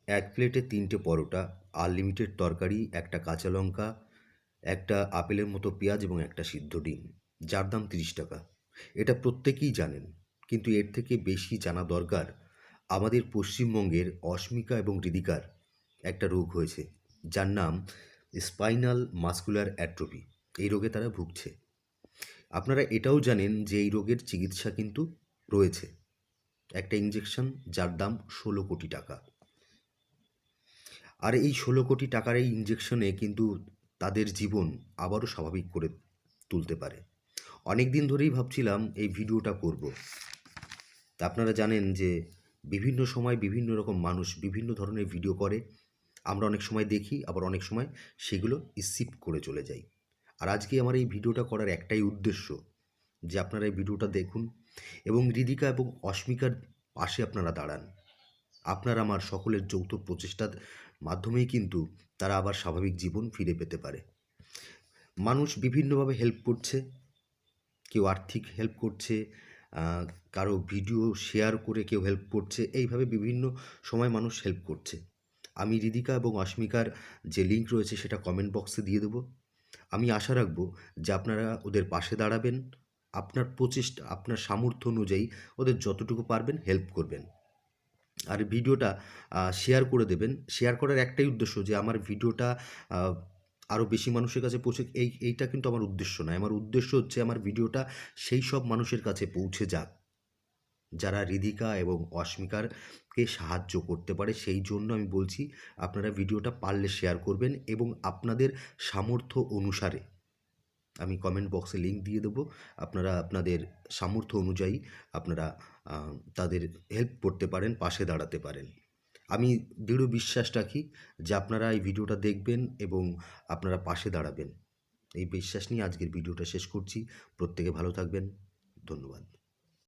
এক প্লেটে ৩টে পরোটা, আনলিমিটেড তরকারি, একটা কাঁচা লঙ্কা, একটা আপেলের মতো পেঁয়াজ এবং একটা সিদ্ধ ডিম, যার দাম ৩০ টাকা। এটা প্রত্যেকেই জানেন, কিন্তু এর থেকে বেশি জানা দরকার আমাদের পশ্চিমবঙ্গের অস্মিকা এবং হৃদিকার একটা রোগ হয়েছে, যার নাম স্পাইনাল মাসকুলার অ্যাট্রোফি। এই রোগে তারা ভুগছে। আপনারা এটাও জানেন যে এই রোগের চিকিৎসা কিন্তু রয়েছে, একটা ইঞ্জেকশন যার দাম ১৬ কোটি টাকা। আর এই ১৬ কোটি টাকার এই ইঞ্জেকশনে কিন্তু তাদের জীবন আবারও স্বাভাবিক করে তুলতে পারে। অনেক দিন ধরেই ভাবছিলাম এই ভিডিওটা করব। তা আপনারা জানেন যে বিভিন্ন সময় বিভিন্ন রকম মানুষ বিভিন্ন ধরনের ভিডিও করে। আমরা অনেক সময় দেখি, আবার অনেক সময় সেগুলো স্কিপ করে চলে যাই। আর আজকে আমার এই ভিডিওটা করার একটাই উদ্দেশ্য, যে আপনারা এই ভিডিওটা দেখুন এবং হৃদিকা এবং অস্মিকার পাশে আপনারা দাঁড়ান। আপনার আমার সকলের যৌথ প্রচেষ্টার মাধ্যমেই কিন্তু তারা আবার স্বাভাবিক জীবন ফিরে পেতে পারে। মানুষ বিভিন্নভাবে হেল্প করছে, কেউ আর্থিক হেল্প করছে, কারো ভিডিও শেয়ার করে কেউ হেল্প করছে, এইভাবে বিভিন্ন সময় মানুষ হেল্প করছে। আমি হৃদিকা এবং অস্মিকার যে লিঙ্ক রয়েছে সেটা কমেন্ট বক্সে দিয়ে দেবো। আমি আশা রাখবো যে আপনারা ওদের পাশে দাঁড়াবেন, আপনার প্রচেষ্টা, আপনার সামর্থ্য অনুযায়ী ওদের যতটুকু পারবেন হেল্প করবেন। আর ভিডিওটা শেয়ার করে দেবেন। শেয়ার করার একটাই উদ্দেশ্য, যে আমার ভিডিওটা আ আরও বেশি মানুষের কাছে পৌঁছুক, এইটা কিন্তু আমার উদ্দেশ্য নয়। আমার উদ্দেশ্য হচ্ছে আমার ভিডিওটা সেই সব মানুষের কাছে পৌঁছে যাক, যারা হৃদিকা এবং অস্মিকারকে সাহায্য করতে পারে। সেই জন্য আমি বলছি, আপনারা ভিডিওটা পারলে শেয়ার করবেন এবং আপনাদের সামর্থ্য অনুসারে আমি কমেন্ট বক্সে লিঙ্ক দিয়ে দেবো। আপনারা আপনাদের সামর্থ্য অনুযায়ী আপনারা তাদের হেল্প করতে পারেন, পাশে দাঁড়াতে পারেন। আমি দৃঢ় বিশ্বাস রাখি যে আপনারা এই ভিডিওটা দেখবেন এবং আপনারা পাশে দাঁড়াবেন। এই বিশ্বাস নিয়ে আজকের ভিডিওটা শেষ করছি। প্রত্যেকে ভালো থাকবেন। ধন্যবাদ।